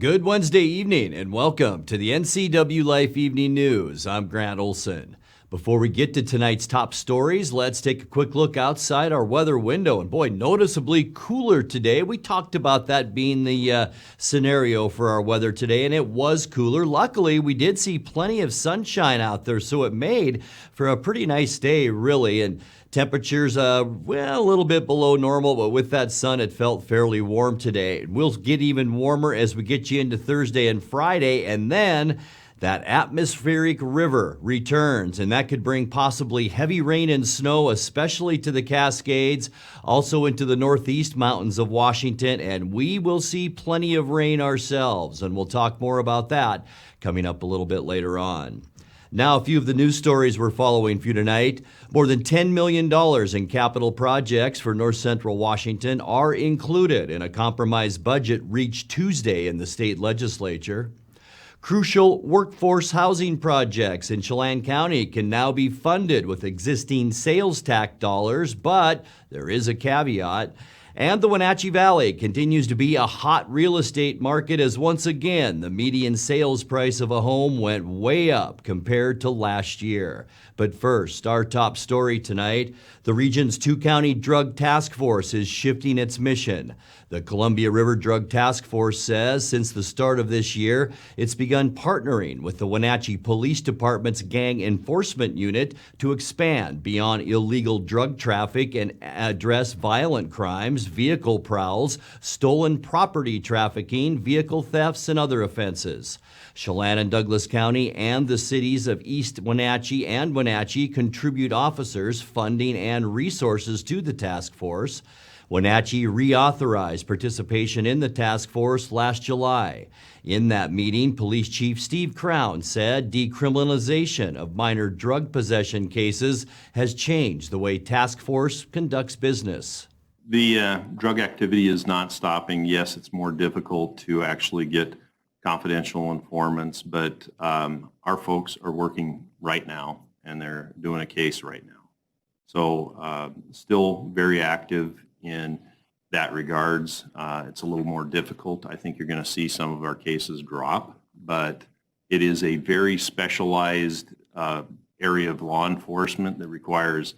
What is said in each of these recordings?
Good Wednesday evening and welcome to the NCWLIFE Evening News. I'm Grant Olson. Before we get to tonight's top stories, let's take a quick look outside our weather window. And boy, noticeably cooler today. We talked about that being the scenario for our weather today, and it was cooler. Luckily, we did see plenty of sunshine out there, so it made for a pretty nice day, really. And temperatures, a little bit below normal, but with that sun, it felt fairly warm today. We'll get even warmer as we get you into Thursday and Friday, and then that atmospheric river returns, and that could bring possibly heavy rain and snow, especially to the Cascades, also into the northeast mountains of Washington, and we will see plenty of rain ourselves, and we'll talk more about that coming up a little bit later on. Now, a few of the news stories we're following for you tonight. More than $10 million in capital projects for north central Washington are included in a compromise budget reached Tuesday in the state legislature. Crucial workforce housing projects in Chelan County can now be funded with existing sales tax dollars, but there is a caveat. And the Wenatchee Valley continues to be a hot real estate market as once again the median sales price of a home went way up compared to last year. But first, our top story tonight, the region's two-county drug task force is shifting its mission. The Columbia River Drug Task Force says since the start of this year, it's begun partnering with the Wenatchee Police Department's Gang Enforcement Unit to expand beyond illegal drug traffic and address violent crimes, vehicle prowls, stolen property trafficking, vehicle thefts, and other offenses. Chelan and Douglas County and the cities of East Wenatchee and Wenatchee contribute officers, funding, and resources to the task force. Wenatchee reauthorized participation in the task force last July. In that meeting, Police Chief Steve Crown said decriminalization of minor drug possession cases has changed the way task force conducts business. The drug activity is not stopping. Yes, it's more difficult to actually get confidential informants, but our folks are working right now and they're doing a case right now. So still very active in that regards. It's a little more difficult. I think you're going to see some of our cases drop, but it is a very specialized area of law enforcement that requires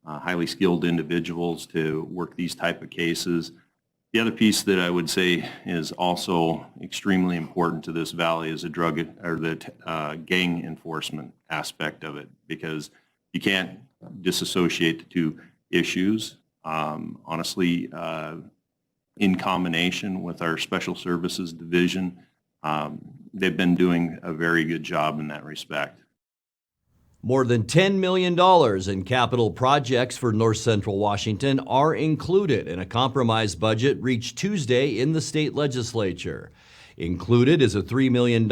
highly skilled individuals to work these type of cases. The other piece that I would say is also extremely important to this valley is the gang enforcement aspect of it, because you can't disassociate the two issues. Honestly, in combination with our Special Services Division, they've been doing a very good job in that respect. More than $10 million in capital projects for north central Washington are included in a compromise budget reached Tuesday in the state legislature. Included is a $3 million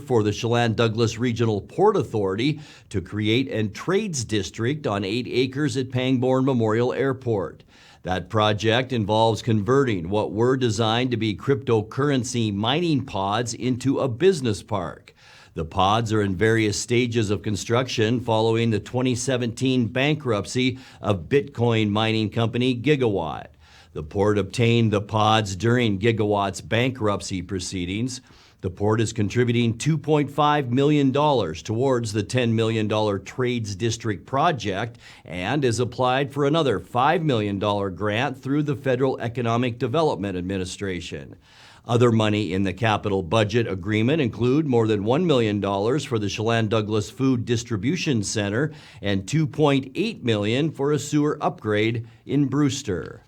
for the Chelan-Douglas Regional Port Authority to create a trades district on 8 acres at Pangborn Memorial Airport. That project involves converting what were designed to be cryptocurrency mining pods into a business park. The pods are in various stages of construction following the 2017 bankruptcy of Bitcoin mining company Gigawatt. The port obtained the pods during Gigawatt's bankruptcy proceedings. The port is contributing $2.5 million towards the $10 million Trades District project and has applied for another $5 million grant through the Federal Economic Development Administration. Other money in the capital budget agreement include more than $1 million for the Chelan-Douglas Food Distribution Center and $2.8 million for a sewer upgrade in Brewster.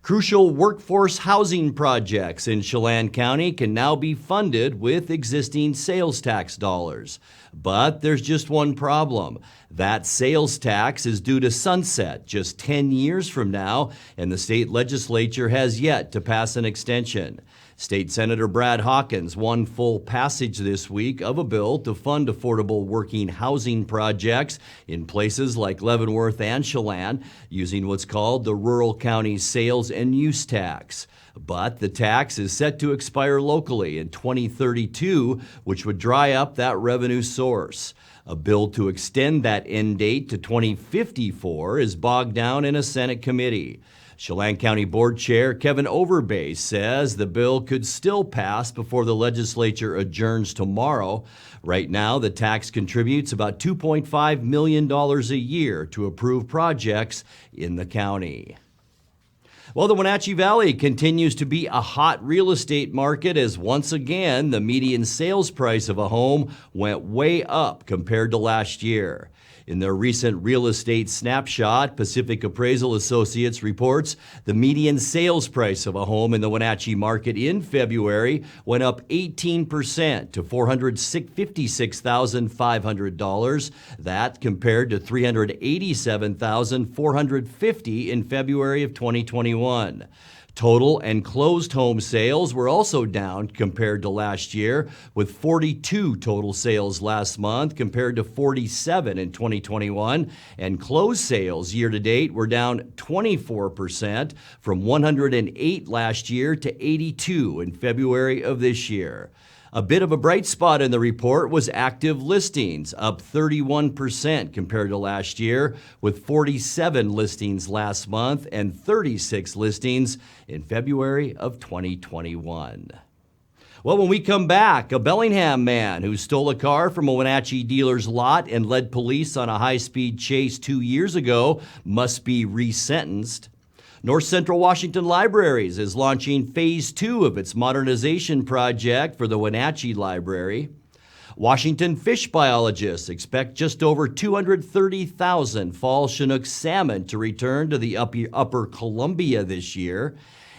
Crucial workforce housing projects in Chelan County can now be funded with existing sales tax dollars. But there's just one problem. That sales tax is due to sunset just 10 years from now, and the state legislature has yet to pass an extension. State Senator Brad Hawkins won full passage this week of a bill to fund affordable working housing projects in places like Leavenworth and Chelan using what's called the Rural County Sales and Use Tax. But the tax is set to expire locally in 2032, which would dry up that revenue source. A bill to extend that end date to 2054 is bogged down in a Senate committee. Chelan County Board Chair Kevin Overbay says the bill could still pass before the legislature adjourns tomorrow. Right now, the tax contributes about $2.5 million a year to approve projects in the county. Well, the Wenatchee Valley continues to be a hot real estate market as once again the median sales price of a home went way up compared to last year. In their recent real estate snapshot, Pacific Appraisal Associates reports the median sales price of a home in the Wenatchee market in February went up 18% to $456,500. That compared to $387,450 in February of 2021. Total and closed home sales were also down compared to last year, with 42 total sales last month compared to 47 in 2021, and closed sales year to date were down 24% from 108 last year to 82 in February of this year. A bit of a bright spot in the report was active listings, up 31% compared to last year, with 47 listings last month and 36 listings in February of 2021. Well, when we come back, a Bellingham man who stole a car from a Wenatchee dealer's lot and led police on a high-speed chase 2 years ago must be resentenced. North Central Washington Libraries is launching Phase 2 of its modernization project for the Wenatchee Library. Washington fish biologists expect just over 230,000 fall Chinook salmon to return to the upper Columbia this year.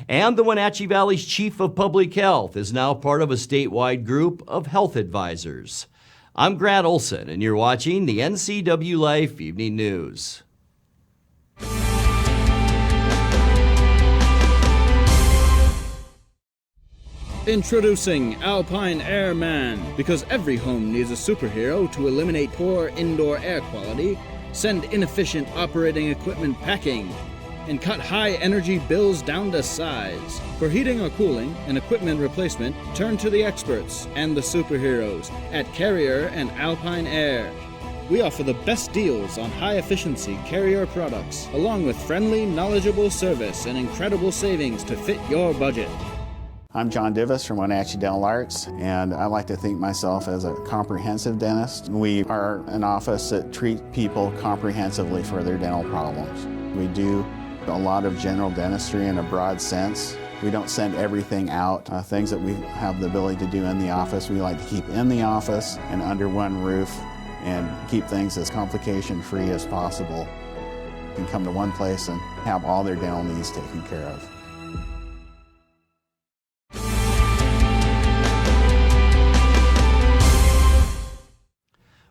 And the Wenatchee Valley's Chief of Public Health is now part of a statewide group of health advisors. I'm Grant Olson, and you're watching the NCWLIFE Evening News. Introducing Alpine Airman. Because every home needs a superhero to eliminate poor indoor air quality, send inefficient operating equipment packing, and cut high energy bills down to size. For heating or cooling and equipment replacement, turn to the experts and the superheroes at Carrier and Alpine Air. We offer the best deals on high-efficiency Carrier products, along with friendly, knowledgeable service and incredible savings to fit your budget. I'm John Divis from Wenatchee Dental Arts, and I like to think myself as a comprehensive dentist. We are an office that treats people comprehensively for their dental problems. We do a lot of general dentistry in a broad sense. We don't send everything out. Things that we have the ability to do in the office, we like to keep in the office and under one roof and keep things as complication-free as possible. You can come to one place and have all their dental needs taken care of.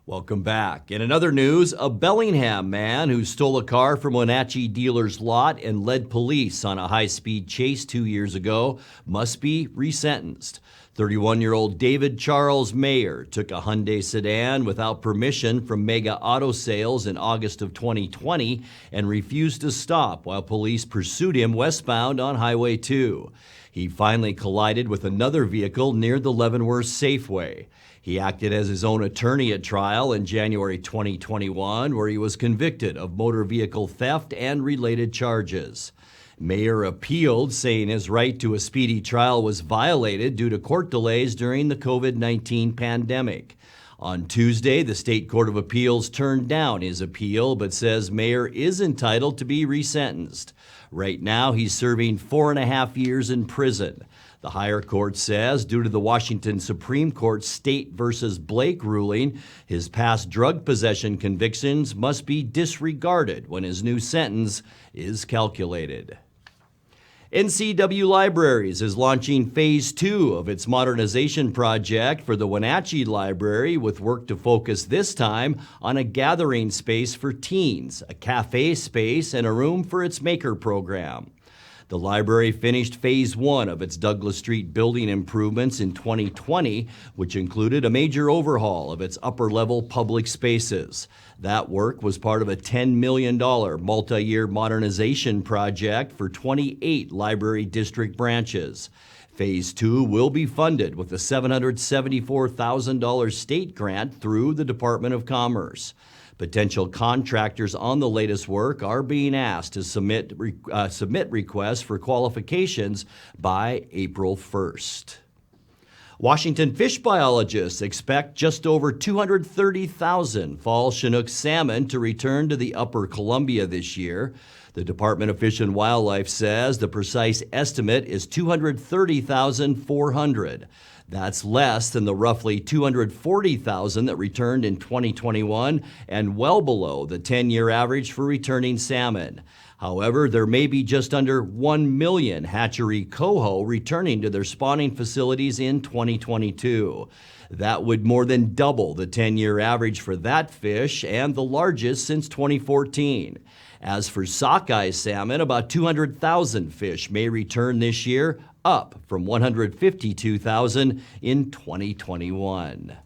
Welcome back. In another news, a Bellingham man who stole a car from a Wenatchee dealer's lot and led police on a high-speed chase 2 years ago must be resentenced. 31-year-old David Charles Mayer took a Hyundai sedan without permission from Mega Auto Sales in August of 2020 and refused to stop while police pursued him westbound on Highway 2. He finally collided with another vehicle near the Leavenworth Safeway. He acted as his own attorney at trial in January 2021, where he was convicted of motor vehicle theft and related charges. Mayer appealed, saying his right to a speedy trial was violated due to court delays during the COVID-19 pandemic. On Tuesday, the State Court of Appeals turned down his appeal, but says Mayer is entitled to be resentenced. Right now, he's serving 4.5 years in prison. The higher court says, due to the Washington Supreme Court's State versus Blake ruling, his past drug possession convictions must be disregarded when his new sentence is calculated. NCW Libraries is launching Phase 2 of its modernization project for the Wenatchee Library, with work to focus this time on a gathering space for teens, a cafe space, and a room for its maker program. The library finished Phase 1 of its Douglas Street building improvements in 2020, which included a major overhaul of its upper-level public spaces. That work was part of a $10 million multi-year modernization project for 28 library district branches. Phase 2 will be funded with a $774,000 state grant through the Department of Commerce. Potential contractors on the latest work are being asked to submit requests for qualifications by April 1st. Washington fish biologists expect just over 230,000 fall Chinook salmon to return to the upper Columbia this year. The Department of Fish and Wildlife says the precise estimate is 230,400. That's less than the roughly 240,000 that returned in 2021 and well below the 10-year average for returning salmon. However, there may be just under 1 million hatchery coho returning to their spawning facilities in 2022. That would more than double the 10-year average for that fish and the largest since 2014. As for sockeye salmon, about 200,000 fish may return this year, up from 152,000 in 2021.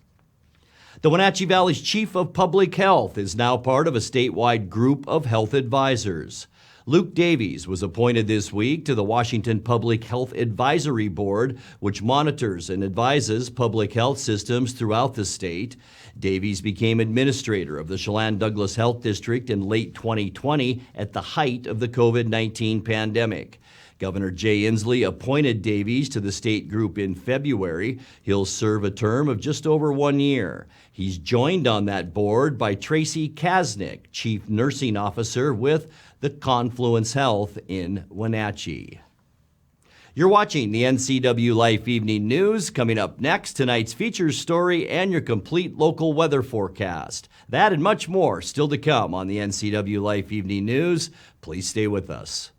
The Wenatchee Valley's Chief of Public Health is now part of a statewide group of health advisors. Luke Davies was appointed this week to the Washington Public Health Advisory Board, which monitors and advises public health systems throughout the state. Davies became administrator of the Chelan Douglas Health District in late 2020 at the height of the COVID-19 pandemic. Governor Jay Inslee appointed Davies to the state group in February. He'll serve a term of just over 1 year. He's joined on that board by Tracy Kasnick, Chief Nursing Officer with the Confluence Health in Wenatchee. You're watching the NCWLIFE Evening News. Coming up next, tonight's features story and your complete local weather forecast. That and much more still to come on the NCWLIFE Evening News. Please stay with us.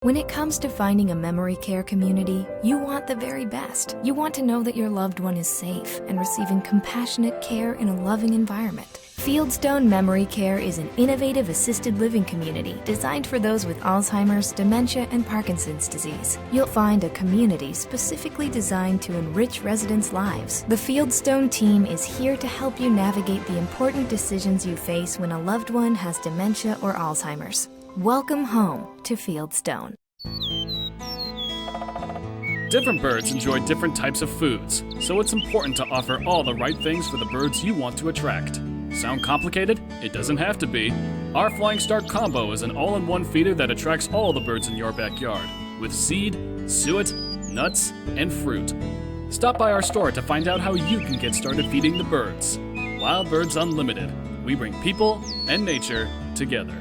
When it comes to finding a memory care community, you want the very best. You want to know that your loved one is safe and receiving compassionate care in a loving environment. Fieldstone Memory Care is an innovative assisted living community designed for those with Alzheimer's, dementia, and Parkinson's disease. You'll find a community specifically designed to enrich residents' lives. The Fieldstone team is here to help you navigate the important decisions you face when a loved one has dementia or Alzheimer's. Welcome home to Fieldstone. Different birds enjoy different types of foods, so it's important to offer all the right things for the birds you want to attract. Sound complicated? It doesn't have to be. Our Flying Start Combo is an all-in-one feeder that attracts all the birds in your backyard, with seed, suet, nuts, and fruit. Stop by our store to find out how you can get started feeding the birds. Wild Birds Unlimited. We bring people and nature together.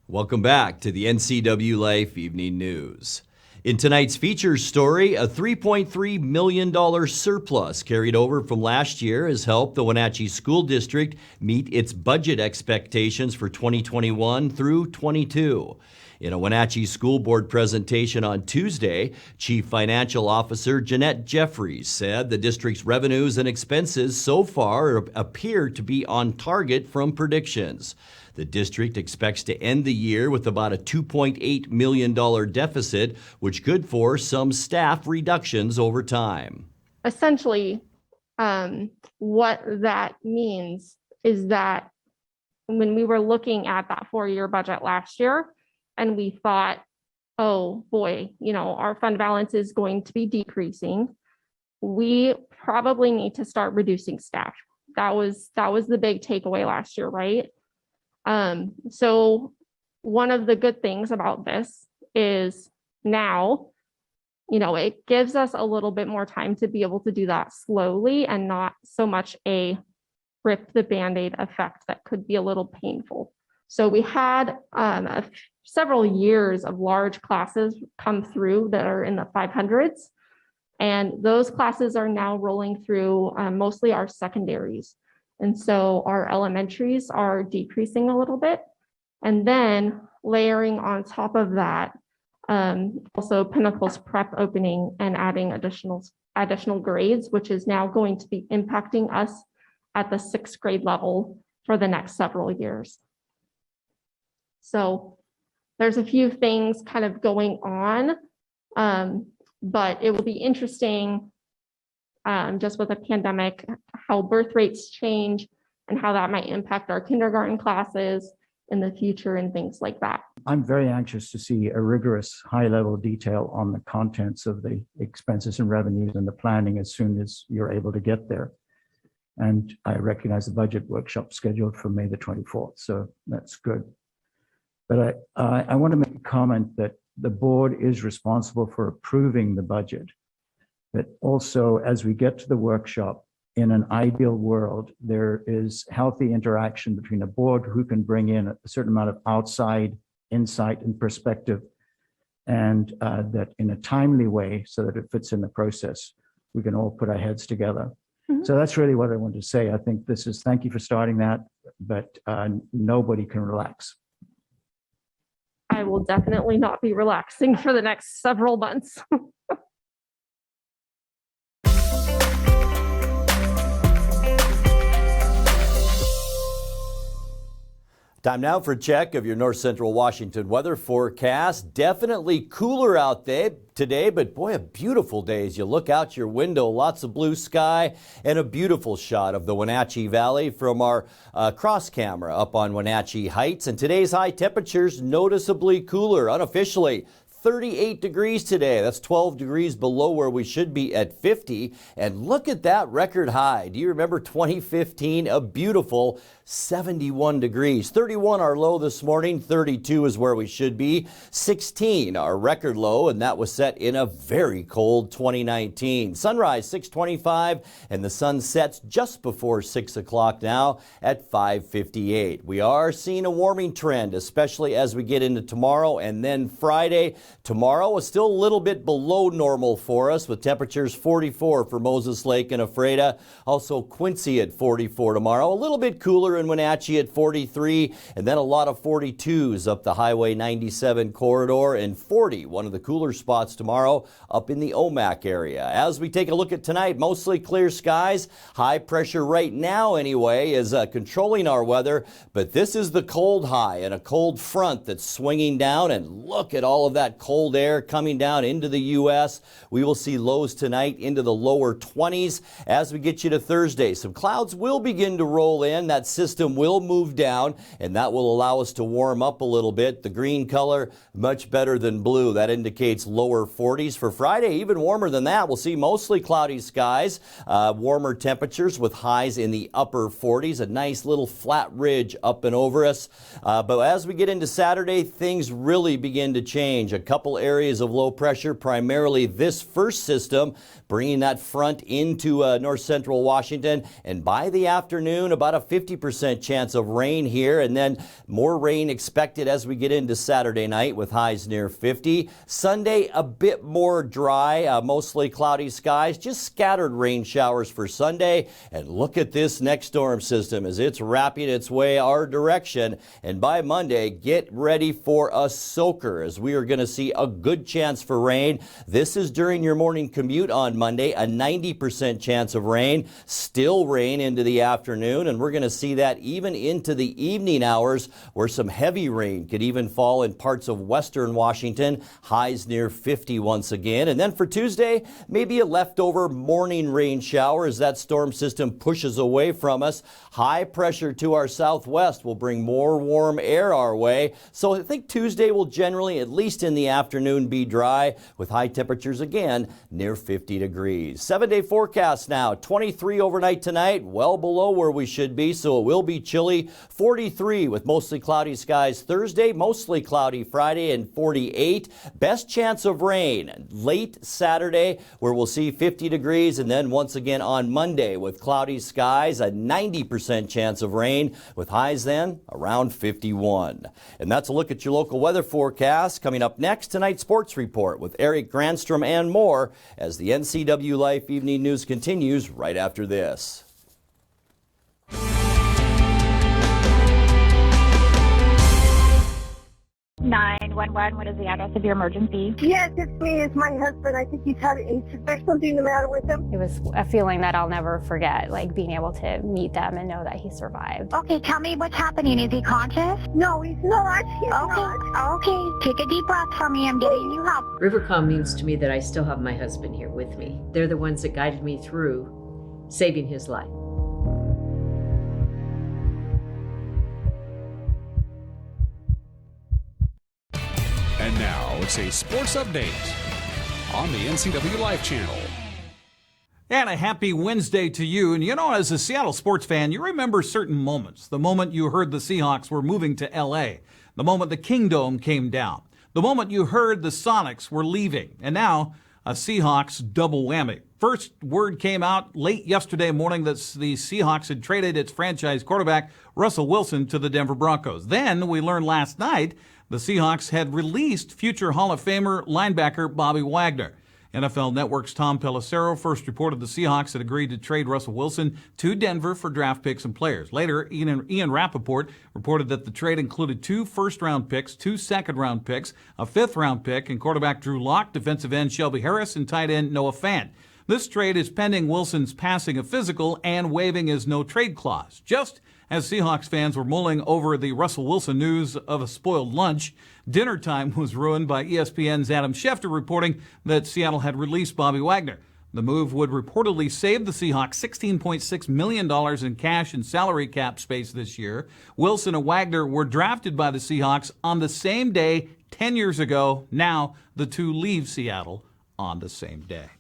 Welcome back to the NCWLIFE Evening News. In tonight's features story, a $3.3 million surplus carried over from last year has helped the Wenatchee School District meet its budget expectations for 2021 through 22. In a Wenatchee School Board presentation on Tuesday, Chief Financial Officer Jeanette Jeffries said the district's revenues and expenses so far appear to be on target from predictions. The district expects to end the year with about a $2.8 million deficit, which could force some staff reductions over time. Essentially, what that means is that when we were looking at that 4-year budget last year, and we thought, oh boy, our fund balance is going to be decreasing, we probably need to start reducing staff. That was the big takeaway last year, right? So one of the good things about this is now, it gives us a little bit more time to be able to do that slowly and not so much a rip the Band-Aid effect that could be a little painful. So we had several years of large classes come through that are in the 500s. And those classes are now rolling through mostly our secondaries. And so our elementaries are decreasing a little bit. And then layering on top of that, also Pinnacle's prep opening and adding additional grades, which is now going to be impacting us at the 6th grade level for the next several years. So there's a few things kind of going on, but it will be interesting just with the pandemic, how birth rates change and how that might impact our kindergarten classes in the future and things like that. I'm very anxious to see a rigorous high-level detail on the contents of the expenses and revenues and the planning as soon as you're able to get there. And I recognize the budget workshop scheduled for May the 24th, so that's good. But I want to make a comment that the board is responsible for approving the budget. But also, as we get to the workshop, in an ideal world, there is healthy interaction between a board who can bring in a certain amount of outside insight and perspective, and that in a timely way so that it fits in the process, we can all put our heads together. So that's really what I wanted to say. I think this is, thank you for starting that, but nobody can relax. I will definitely not be relaxing for the next several months. Time now for a check of your north central Washington weather forecast. Definitely cooler out there today, but boy, a beautiful day as you look out your window. Lots of blue sky and a beautiful shot of the Wenatchee Valley from our cross camera up on Wenatchee Heights. And today's high temperatures noticeably cooler, unofficially 38 degrees today. That's 12 degrees below where we should be at 50. And look at that record high. Do you remember 2015? A beautiful 71 degrees. 31 our low this morning. 32 is where we should be. 16 our record low, and that was set in a very cold 2019. Sunrise 6:25, and the sun sets just before 6 o'clock now at 5:58. We are seeing a warming trend, especially as we get into tomorrow and then Friday. Tomorrow is still a little bit below normal for us, with temperatures 44 for Moses Lake and Ephrata. Also Quincy at 44 tomorrow. A little bit cooler in Wenatchee at 43, and then a lot of 42s up the Highway 97 corridor, and 40, one of the cooler spots tomorrow, up in the Omak area. As we take a look at tonight, mostly clear skies. High pressure right now anyway is controlling our weather, but this is the cold high and a cold front that's swinging down, and look at all of that cold air coming down into the U.S. We will see lows tonight into the lower 20s. As we get you to Thursday, some clouds will begin to roll in. That system will move down, and that will allow us to warm up a little bit. The green color, much better than blue. That indicates lower 40s. For Friday, even warmer than that. We'll see mostly cloudy skies, warmer temperatures with highs in the upper 40s. A nice little flat ridge up and over us. But as we get into Saturday, things really begin to change. A couple areas of low pressure, primarily this first system, bringing that front into north central Washington. And by the afternoon, about a 50% chance of rain here, and then more rain expected as we get into Saturday night with highs near 50. Sunday, a bit more dry, mostly cloudy skies, just scattered rain showers for Sunday. And look at this next storm system as it's wrapping its way our direction. And by Monday, get ready for a soaker, as we are going to see a good chance for rain. This is during your morning commute on Monday, a 90% chance of rain, still rain into the afternoon, and we're going to see that even into the evening hours, where some heavy rain could even fall in parts of western Washington, highs near 50 once again. And then for Tuesday, maybe a leftover morning rain shower as that storm system pushes away from us. High pressure to our southwest will bring more warm air our way. So I think Tuesday will generally, at least in the afternoon, be dry with high temperatures again near 50 degrees. 7-day forecast now. 23 overnight tonight, well below where we should be, so it will be chilly. 43 with mostly cloudy skies Thursday, mostly cloudy Friday, and 48. Best chance of rain late Saturday, where we'll see 50 degrees, and then once again on Monday with cloudy skies, a 90% chance of rain with highs then around 51. And that's a look at your local weather forecast. Coming up next, tonight's sports report with Eric Granstrom and more as the NCWLIFE Evening News continues right after this. 911, what is the address of your emergency? Yes, it's me. It's my husband. I think is there something the matter with him? It was a feeling that I'll never forget, like being able to meet them and know that he survived. Okay, tell me what's happening. Is he conscious? No, he's not. He's not. Okay, take a deep breath for me. I'm getting you help. Rivercom means to me that I still have my husband here with me. They're the ones that guided me through saving his life. It's a sports update on the NCWLIFE channel. And a happy Wednesday to you. And you know, as a Seattle sports fan, you remember certain moments. The moment you heard the Seahawks were moving to L.A., the moment the Kingdome came down, the moment you heard the Sonics were leaving, and now a Seahawks double whammy. First word came out late yesterday morning that the Seahawks had traded its franchise quarterback, Russell Wilson, to the Denver Broncos. Then we learned last night the Seahawks had released future Hall of Famer linebacker Bobby Wagner. NFL Network's Tom Pelissero first reported the Seahawks had agreed to trade Russell Wilson to Denver for draft picks and players. Later, Ian Rappaport reported that the trade included 2 first-round picks, 2 second-round picks, a 5th-round pick, and quarterback Drew Lock, defensive end Shelby Harris, and tight end Noah Fant. This trade is pending Wilson's passing a physical and waiving his no-trade clause. Just as Seahawks fans were mulling over the Russell Wilson news of a spoiled lunch, dinner time was ruined by ESPN's Adam Schefter reporting that Seattle had released Bobby Wagner. The move would reportedly save the Seahawks $16.6 million in cash and salary cap space this year. Wilson and Wagner were drafted by the Seahawks on the same day 10 years ago. Now the two leave Seattle on the same day.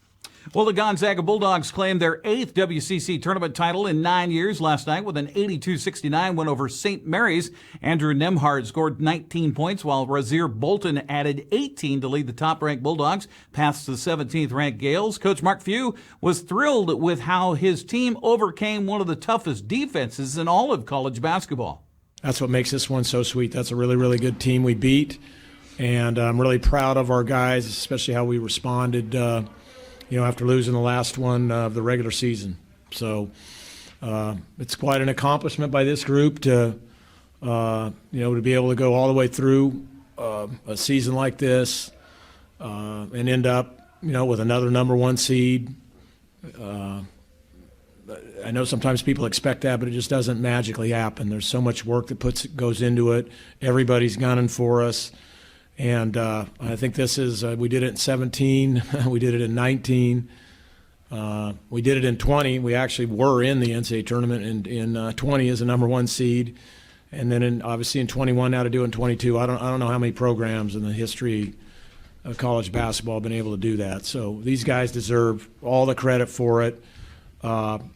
Well, the Gonzaga Bulldogs claimed their 8th WCC tournament title in 9 years last night with an 82-69 win over St. Mary's. Andrew Nemhard scored 19 points, while Razir Bolton added 18 to lead the top-ranked Bulldogs past the 17th-ranked Gales. Coach Mark Few was thrilled with how his team overcame one of the toughest defenses in all of college basketball. That's what makes this one so sweet. That's a really, really good team we beat, and I'm really proud of our guys, especially how we responded after losing the last one of the regular season. So it's quite an accomplishment by this group to be able to go all the way through a season like this and end up, with another number 1 seed. I know sometimes people expect that, but it just doesn't magically happen. There's so much work that goes into it. Everybody's gunning for us. And I think this is, we did it in 17, we did it in 19, we did it in 20. We actually were in the NCAA tournament in 20 as a number 1 seed. And then obviously in 21 now to do in 22. I don't know how many programs in the history of college basketball have been able to do that. So these guys deserve all the credit for it, and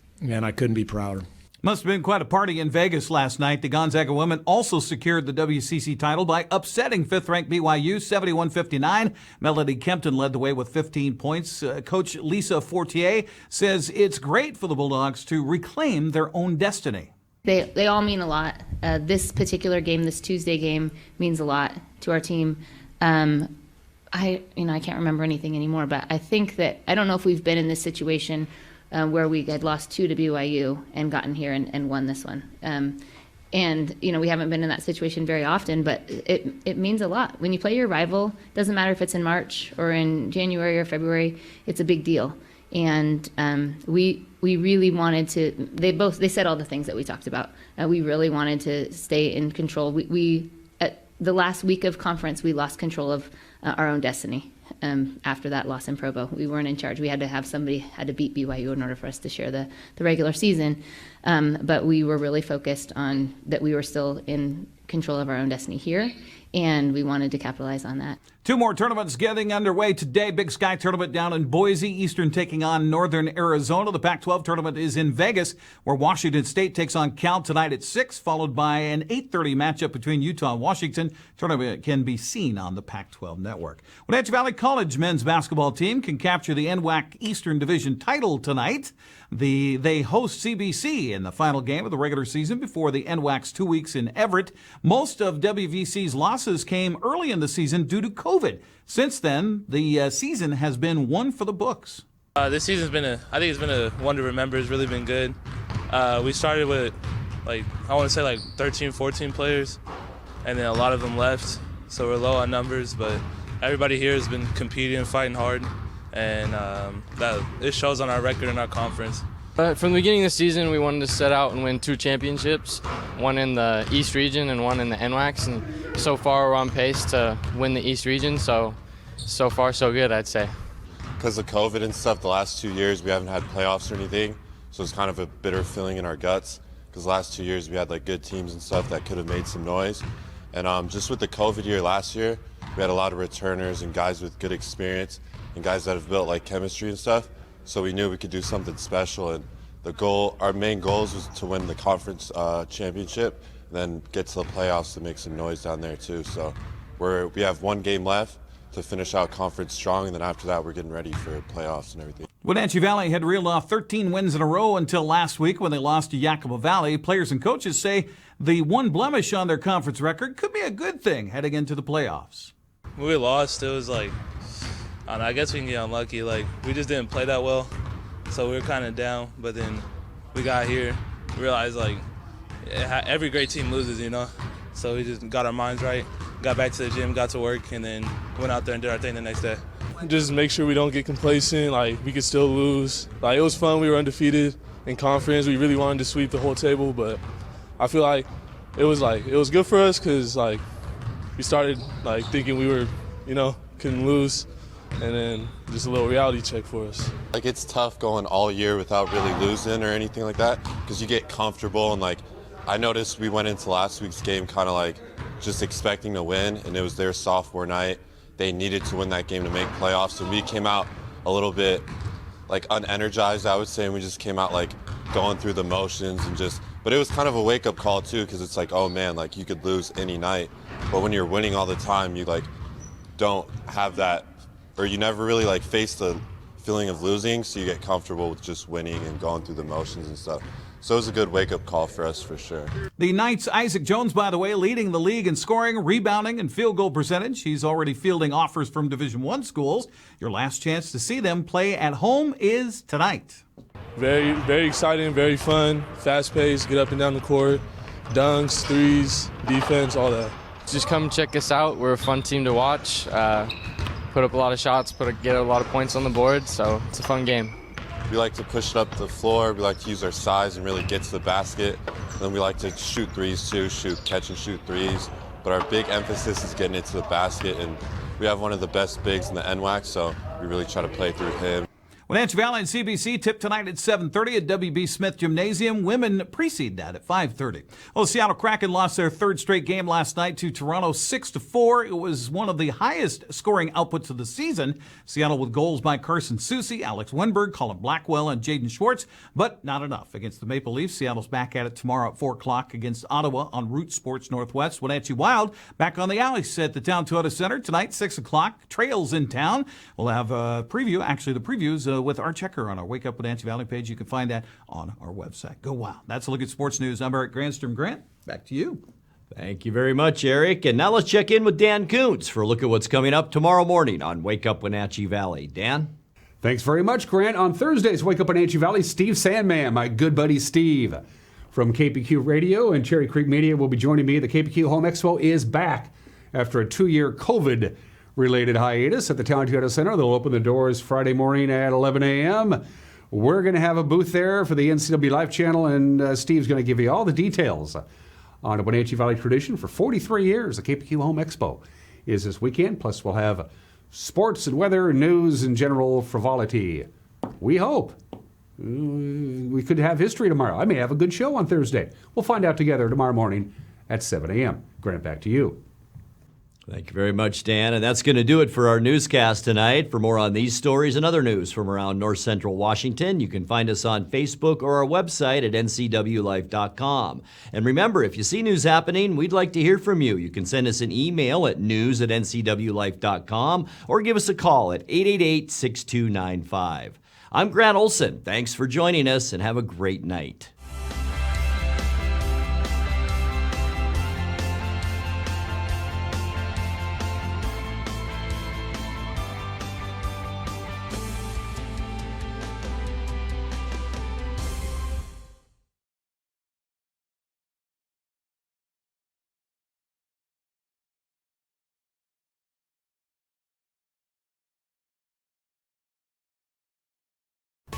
I couldn't be prouder. Must have been quite a party in Vegas last night. The Gonzaga women also secured the WCC title by upsetting 5th-ranked BYU 71-59. Melody Kempton led the way with 15 points. Coach Lisa Fortier says it's great for the Bulldogs to reclaim their own destiny. They all mean a lot. This particular game, this Tuesday game, means a lot to our team. I can't remember anything anymore, but I think that I don't know if we've been in this situation where we had lost 2 to BYU and gotten here and won this one. We haven't been in that situation very often, but it means a lot. When you play your rival, doesn't matter if it's in March or in January or February, it's a big deal. And we really wanted to, they said all the things that we talked about. We really wanted to stay in control. We at the last week of conference, we lost control of our own destiny. After that loss in Provo, we weren't in charge. We had to have somebody had to beat BYU in order for us to share the regular season. But we were really focused on that we were still in control of our own destiny here, and we wanted to capitalize on that. 2 more tournaments getting underway today. Big Sky Tournament down in Boise, Eastern taking on Northern Arizona. The Pac-12 Tournament is in Vegas, where Washington State takes on Cal tonight at 6, followed by an 8:30 matchup between Utah and Washington. Tournament can be seen on the Pac-12 Network. Wenatchee Valley College men's basketball team can capture the NWAC Eastern Division title tonight. They host CBC in the final game of the regular season before the NWAC's 2 weeks in Everett. Most of WVC's losses came early in the season due to COVID. Since then, the season has been one for the books. This season's been I think it's been a one to remember. It's really been good. We started with, 13, 14 players, and then a lot of them left, so we're low on numbers, but everybody here has been competing and fighting hard, and it shows on our record in our conference. From the beginning of the season, we wanted to set out and win 2 championships, one in the East region and one in the NWACs, and so far we're on pace to win the East region, so far so good, I'd say. Because of COVID and stuff, the last 2 years we haven't had playoffs or anything, so it's kind of a bitter feeling in our guts, because the last 2 years we had good teams and stuff that could have made some noise, And just with the COVID year last year, we had a lot of returners and guys with good experience and guys that have built like chemistry and stuff. So we knew we could do something special. And our main goals was to win the conference championship, and then get to the playoffs to make some noise down there too. So we have one game left to finish out conference strong, and then after that we're getting ready for playoffs and everything. Wenatchee Valley had reeled off 13 wins in a row until last week when they lost to Yakima Valley. Players and coaches say the one blemish on their conference record could be a good thing heading into the playoffs. When we lost, it was like, I don't know, I guess we can get unlucky. Like, we just didn't play that well, so we were kind of down. But then we got here, realized like every great team loses, you know. So we just got our minds right, got back to the gym, got to work, and then went out there and did our thing the next day. Just make sure we don't get complacent. Like, we could still lose. Like, it was fun. We were undefeated in conference. We really wanted to sweep the whole table, but I feel like it was good for us because like we started like thinking we were, you know, couldn't lose, and then just a little reality check for us. Like, it's tough going all year without really losing or anything like that because you get comfortable, and like I noticed we went into last week's game kind of like just expecting to win, and it was their sophomore night. They needed to win that game to make playoffs, and we came out a little bit like unenergized, I would say, and we just came out like going through the motions and but it was kind of a wake-up call too, because it's like, oh man, like you could lose any night, but when you're winning all the time, you like don't have that, or you never really like face the feeling of losing, so you get comfortable with just winning and going through the motions and stuff. So it was a good wake-up call for us, for sure. The Knights' Isaac Jones, by the way, leading the league in scoring, rebounding, and field goal percentage. He's already fielding offers from Division I schools. Your last chance to see them play at home is tonight. Very, very exciting, very fun, fast-paced, get up and down the court, dunks, threes, defense, all that. Just come check us out. We're a fun team to watch. Put up a lot of shots, get a lot of points on the board, so it's a fun game. We like to push it up the floor. We like to use our size and really get to the basket. And then we like to shoot threes too, catch and shoot threes. But our big emphasis is getting into the basket, and we have one of the best bigs in the NWAC, so we really try to play through him. Wenatchee Valley and CBC tip tonight at 7:30 at WB Smith Gymnasium. Women precede that at 5:30. Well, the Seattle Kraken lost their third straight game last night to Toronto 6-4. It was one of the highest scoring outputs of the season. Seattle with goals by Carson Soucy, Alex Wenberg, Colin Blackwell, and Jaden Schwartz, but not enough against the Maple Leafs. Seattle's back at it tomorrow at 4 o'clock against Ottawa on Root Sports Northwest. Wenatchee Wild back on the ice at the Town Toyota Center tonight, 6 o'clock. Trails in town. We'll have a preview, actually the previews with our checker on our Wake Up Wenatchee Valley page. You can find that on our website. Go Wild. That's a look at sports news. I'm Eric Granstrom. Grant, back to you. Thank you very much, Eric. And now let's check in with Dan Kuntz for a look at what's coming up tomorrow morning on Wake Up Wenatchee Valley. Dan? Thanks very much, Grant. On Thursdays, Wake Up Wenatchee Valley, Steve Sandman, my good buddy Steve from KPQ Radio and Cherry Creek Media will be joining me. The KPQ Home Expo is back after a 2-year COVID-related hiatus at the Town Toyota Center. They'll open the doors Friday morning at 11 a.m. We're going to have a booth there for the NCWLIFE channel, and Steve's going to give you all the details on a Wenatchee Valley tradition. For 43 years, the KPQ Home Expo is this weekend. Plus, we'll have sports and weather, news, and general frivolity. We hope. We could have history tomorrow. I may have a good show on Thursday. We'll find out together tomorrow morning at 7 a.m. Grant, back to you. Thank you very much, Dan. And that's going to do it for our newscast tonight. For more on these stories and other news from around North Central Washington, you can find us on Facebook or our website at ncwlife.com. And remember, if you see news happening, we'd like to hear from you. You can send us an email at news@ncwlife.com or give us a call at 888-6295. I'm Grant Olson. Thanks for joining us, and have a great night.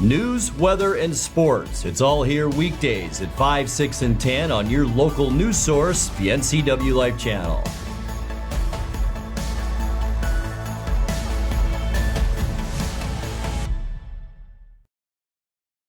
News, weather, and sports. It's all here weekdays at 5, 6, and 10 on your local news source, the NCWLIFE channel.